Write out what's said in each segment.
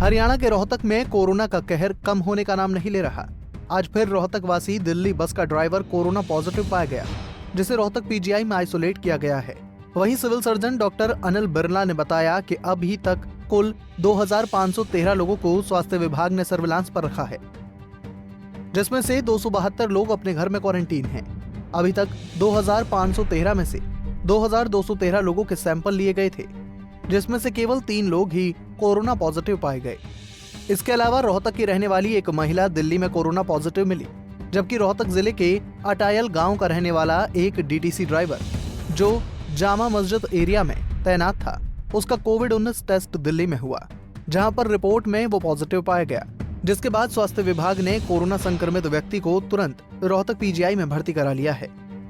हरियाणा के रोहतक में कोरोना का कहर कम होने का नाम नहीं ले रहा। आज फिर रोहतक वासी दिल्ली बस का ड्राइवर कोरोना पॉजिटिव पाया गया, जिसे रोहतक पीजीआई में आइसोलेट किया गया है। वहीं civil surgeon doctor Anil Birla ने बताया कि अभी तक कुल 2513 लोगों को स्वास्थ्य विभाग ने सर्विलांस पर रखा है, जिसमें से 272 लोग अपने घर में क्वारंटीन हैं। अभी तक 2513 में से 2213 लोगों के सैंपल लिए गए थे, जिसमें से केवल 3 लोग ही कोरोना पॉजिटिव पाए गए। इसके अलावा रोहतक की रहने वाली एक महिला दिल्ली में कोरोना पॉजिटिव मिली, जबकि रोहतक जिले के अटायल गांव का रहने वाला एक डीटीसी ड्राइवर जो जामा मस्जिद एरिया में तैनात था, उसका कोविड-19 टेस्ट दिल्ली में हुआ, जहां पर रिपोर्ट में वो पॉजिटिव पाया गया, जिसके बाद स्वास्थ्य विभाग ने कोरोना संक्रमित व्यक्ति को तुरंत रोहतक पीजीआई में भर्ती करा लिया है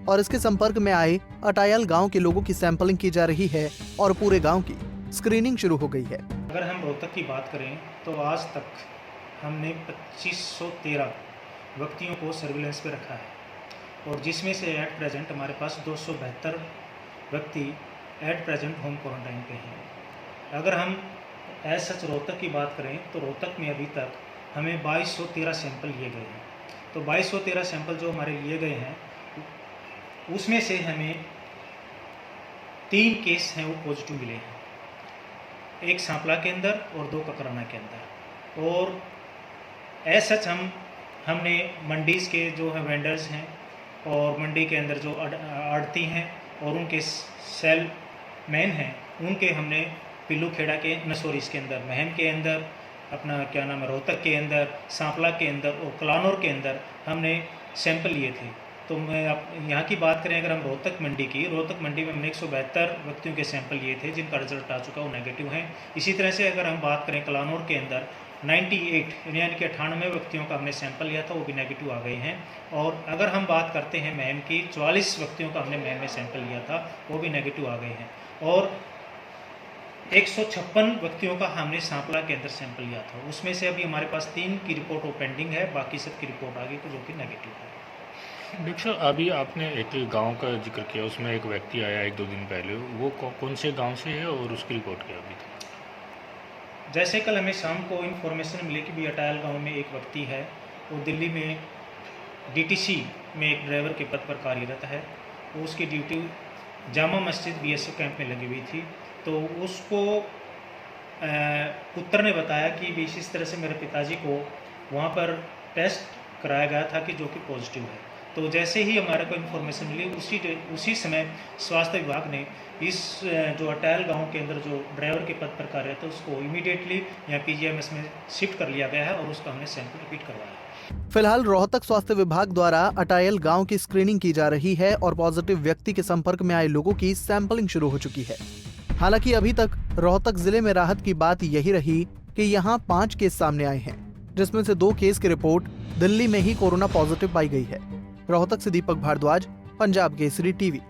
और इसके संपर्क में आए अटायल गांव के लोगों की सैंपलिंग की जा रही है और पूरे गांव की स्क्रीनिंग शुरू हो गई है। अगर हम रोहतक की बात करें तो आज तक हमने 2513 व्यक्तियों को सर्विलेंस पे रखा है और जिसमें से एट प्रेजेंट हमारे पास 272 व्यक्ति एट प्रेजेंट होम क्वारंटाइन पे हैं। अगर हम एज सच रोहतक की बात करें तो रोहतक में अभी तक हमें 2213 सैंपल लिए गए हैं। तो 2213 सैंपल जो हमारे लिए गए हैं उसमें से हमें 3 केस हैं वो पॉजिटिव मिले हैं, एक सांपला के अंदर और 2 ककराना के अंदर। और एज सच हमने मंडीज़ के जो है वेंडर्स हैं और मंडी के अंदर जो आड़ती हैं और उनके सेल मैन हैं, उनके हमने पिल्लू खेड़ा के नसोरीस के अंदर, महम के अंदर, अपना क्या नाम है रोहतक के अंदर, सांपला के अंदर और कलानौर के अंदर हमने सैंपल लिए थे। तो मैं आप यहाँ की बात करें अगर हम रोहतक मंडी में हमने 172 व्यक्तियों के सैंपल लिए थे जिनका रिजल्ट आ चुका, वो नेगेटिव हैं। इसी तरह से अगर हम बात करें कलानौर के अंदर 98 यानी कि 98 व्यक्तियों का हमने सैंपल लिया था, वो भी नेगेटिव आ गए हैं। और अगर हम बात करते हैं महम की, 44 व्यक्तियों का हमने महम में सैंपल लिया था, वो भी नेगेटिव आ गए हैं। और 156 व्यक्तियों का हमने सांपला के अंदर सैंपल लिया था, उसमें से अभी हमारे पास 3 की रिपोर्ट वो पेंडिंग है, बाकी सब की रिपोर्ट आ गई तो जो कि नेगेटिव है। डॉक्टर साहब, अभी आपने एक गांव का जिक्र किया, उसमें एक व्यक्ति आया 1-2 दिन पहले, वो कौन से गांव से है और उसकी रिपोर्ट क्या अभी तक? जैसे कल हमें शाम को इन्फॉर्मेशन मिली कि भी अटायल गांव में एक व्यक्ति है, वो दिल्ली में डीटीसी में एक ड्राइवर के पद पर कार्यरत है। वो उसकी duty Jama Masjid BSF camp में लगी हुई थी। तो उसको पुत्र ने बताया कि भी इस तरह से मेरे पिताजी को वहाँ पर टेस्ट कराया गया था कि जो कि पॉजिटिव है। तो जैसे ही हमारे को इन्फॉर्मेशन मिली उसी समय स्वास्थ्य विभाग ने इस जो अटायल गांव के अंदर जो ड्राइवर के पद पर कार्यरत है उसको इमीडिएटली यहाँ पीजीआईएमएस में शिफ्ट कर लिया गया है और उसका हमने सैंपल रिपीट करवाया। फिलहाल रोहतक स्वास्थ्य विभाग द्वारा अटायल गांव की स्क्रीनिंग की जा रही है और पॉजिटिव व्यक्ति के संपर्क में आए लोगों की सैंपलिंग शुरू हो चुकी है। हालांकि अभी तक रोहतक जिले में राहत की बात यही रही कि यहाँ 5 केस सामने आए हैं, जिसमें से 2 केस की रिपोर्ट दिल्ली में ही कोरोना पॉजिटिव पाई गई है। रोहतक से दीपक भारद्वाज, पंजाब केसरी टीवी।